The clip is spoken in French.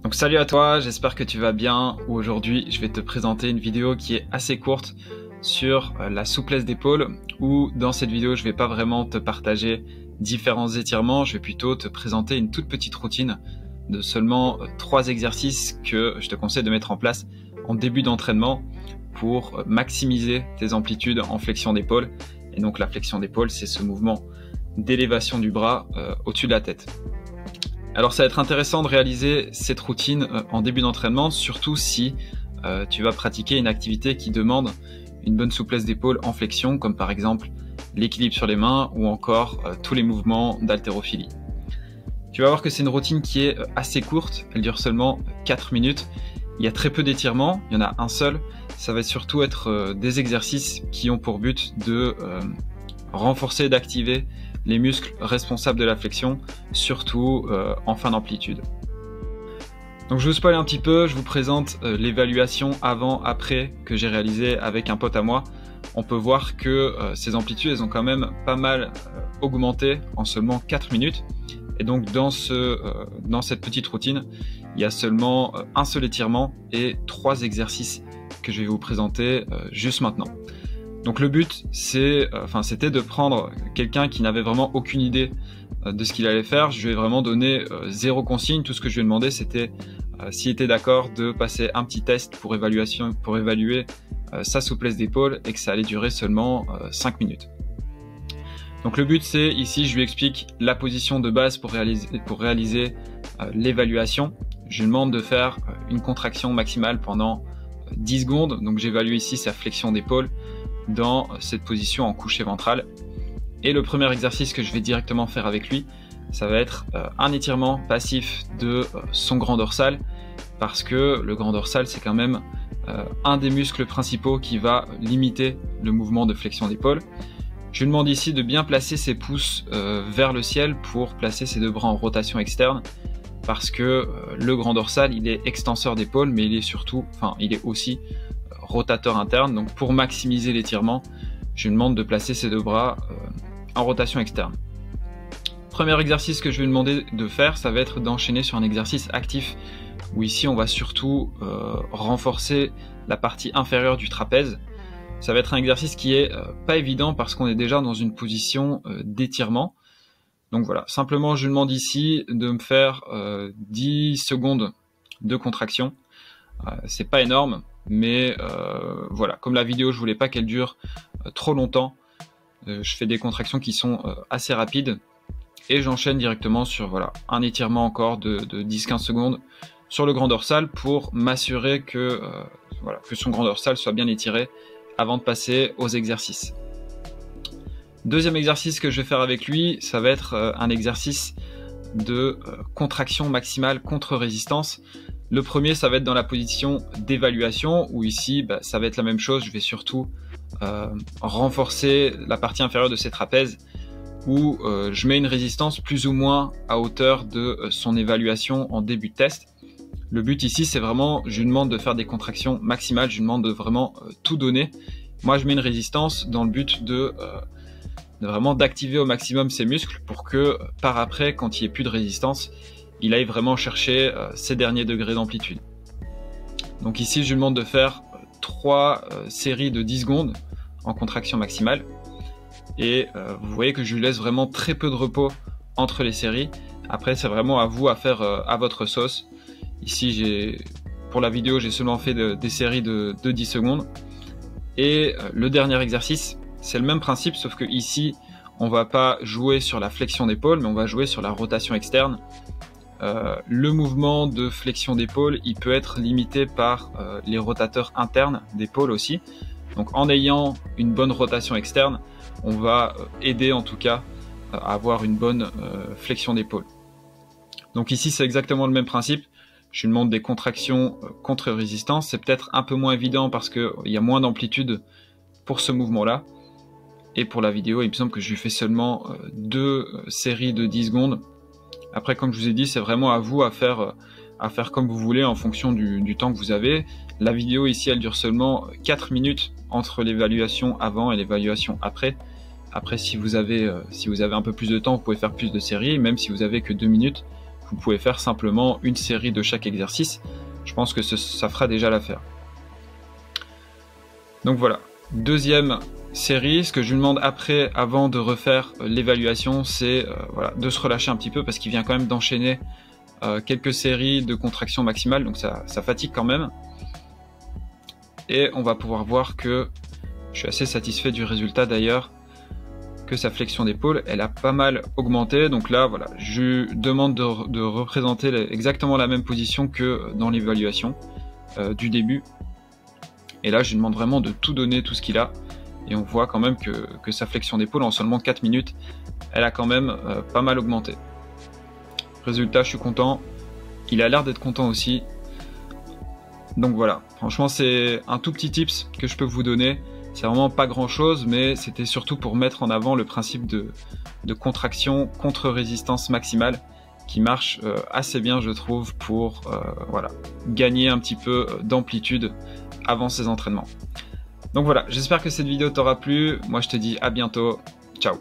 Donc salut à toi, j'espère que tu vas bien. Aujourd'hui, je vais te présenter une vidéo qui est assez courte sur la souplesse d'épaule, où dans cette vidéo, je vais pas vraiment te partager différents étirements, je vais plutôt te présenter une toute petite routine de seulement 3 exercices que je te conseille de mettre en place en début d'entraînement pour maximiser tes amplitudes en flexion d'épaule. Et donc la flexion d'épaule, c'est ce mouvement d'élévation du bras au-dessus de la tête. Alors ça va être intéressant de réaliser cette routine en début d'entraînement, surtout si tu vas pratiquer une activité qui demande une bonne souplesse d'épaule en flexion, comme par exemple l'équilibre sur les mains ou encore tous les mouvements d'haltérophilie. Tu vas voir que c'est une routine qui est assez courte, elle dure seulement 4 minutes. Il y a très peu d'étirements, il y en a un seul. Ça va surtout être des exercices qui ont pour but de renforcer et d'activer les muscles responsables de la flexion, surtout en fin d'amplitude. Donc je vous spoil un petit peu, je vous présente l'évaluation avant-après que j'ai réalisée avec un pote à moi. On peut voir que ces amplitudes, elles ont quand même pas mal augmenté en seulement 4 minutes. Et donc dans cette petite routine, il y a seulement un seul étirement et 3 exercices que je vais vous présenter juste maintenant. Donc le but, c'était de prendre quelqu'un qui n'avait vraiment aucune idée de ce qu'il allait faire. Je lui ai vraiment donné 0 consigne. Tout ce que je lui ai demandé, c'était s'il était d'accord de passer un petit test pour évaluer sa souplesse d'épaule et que ça allait durer seulement 5 minutes. Donc le but, c'est ici, je lui explique la position de base pour réaliser l'évaluation. Je lui demande de faire une contraction maximale pendant 10 secondes. Donc j'évalue ici sa flexion d'épaule dans cette position en couché ventral. Et le premier exercice que je vais directement faire avec lui, ça va être un étirement passif de son grand dorsal, parce que le grand dorsal, c'est quand même un des muscles principaux qui va limiter le mouvement de flexion d'épaule. Je lui demande ici de bien placer ses pouces vers le ciel pour placer ses 2 bras en rotation externe, parce que le grand dorsal, il est extenseur d'épaule, mais il est aussi rotateur interne. Donc pour maximiser l'étirement, je lui demande de placer ses 2 bras en rotation externe. Premier exercice que je vais lui demander de faire, ça va être d'enchaîner sur un exercice actif, où ici on va surtout renforcer la partie inférieure du trapèze. Ça va être un exercice qui est pas évident parce qu'on est déjà dans une position d'étirement. Donc voilà, simplement je lui demande ici de me faire 10 secondes de contraction. C'est pas énorme, mais voilà, comme la vidéo je voulais pas qu'elle dure trop longtemps, je fais des contractions qui sont assez rapides et j'enchaîne directement sur un étirement encore de 10-15 secondes sur le grand dorsal pour m'assurer que son grand dorsal soit bien étiré avant de passer aux exercices. Deuxième exercice que je vais faire avec lui, ça va être un exercice de contraction maximale contre résistance. Le premier, ça va être dans la position d'évaluation, où ici, ça va être la même chose. Je vais surtout renforcer la partie inférieure de ses trapèzes, où je mets une résistance plus ou moins à hauteur de son évaluation en début de test. Le but ici, c'est vraiment, je lui demande de faire des contractions maximales, je lui demande de vraiment tout donner. Moi, je mets une résistance dans le but de vraiment d'activer au maximum ses muscles pour que par après, quand il n'y ait plus de résistance, il aille vraiment chercher ses derniers degrés d'amplitude. Donc ici, je lui demande de faire 3 séries de 10 secondes en contraction maximale. Et vous voyez que je lui laisse vraiment très peu de repos entre les séries. Après, c'est vraiment à vous à faire à votre sauce. Ici, pour la vidéo, j'ai seulement fait des séries de 10 secondes. Et le dernier exercice, c'est le même principe, sauf que ici, on va pas jouer sur la flexion d'épaule, mais on va jouer sur la rotation externe. Le mouvement de flexion d'épaule, il peut être limité par les rotateurs internes d'épaule aussi. Donc en ayant une bonne rotation externe, on va aider en tout cas à avoir une bonne flexion d'épaule. Donc ici, c'est exactement le même principe. Je lui demande des contractions contre résistance. C'est peut-être un peu moins évident parce qu'il y a moins d'amplitude pour ce mouvement-là. Et pour la vidéo, il me semble que je lui fais seulement 2 séries de 10 secondes. Après, comme je vous ai dit, c'est vraiment à vous à faire comme vous voulez en fonction du temps que vous avez. La vidéo ici, elle dure seulement 4 minutes entre l'évaluation avant et l'évaluation après. Après, si vous avez un peu plus de temps, vous pouvez faire plus de séries. Même si vous avez que 2 minutes, vous pouvez faire simplement une série de chaque exercice. Je pense que ça fera déjà l'affaire. Donc voilà, deuxième série. Ce que je lui demande après, avant de refaire l'évaluation, c'est voilà, de se relâcher un petit peu parce qu'il vient quand même d'enchaîner quelques séries de contractions maximales, donc ça fatigue quand même. Et on va pouvoir voir que je suis assez satisfait du résultat d'ailleurs, que sa flexion d'épaule, elle a pas mal augmenté. Donc là, voilà, je lui demande de représenter exactement la même position que dans l'évaluation du début. Et là, je lui demande vraiment de tout donner, tout ce qu'il a. Et on voit quand même que sa flexion d'épaule, en seulement 4 minutes, elle a quand même pas mal augmenté. Résultat, je suis content. Il a l'air d'être content aussi. Donc voilà, franchement, c'est un tout petit tips que je peux vous donner. C'est vraiment pas grand chose, mais c'était surtout pour mettre en avant le principe de contraction contre résistance maximale qui marche assez bien, je trouve, pour voilà, gagner un petit peu d'amplitude avant ces entraînements. Donc voilà, j'espère que cette vidéo t'aura plu. Moi, je te dis à bientôt. Ciao.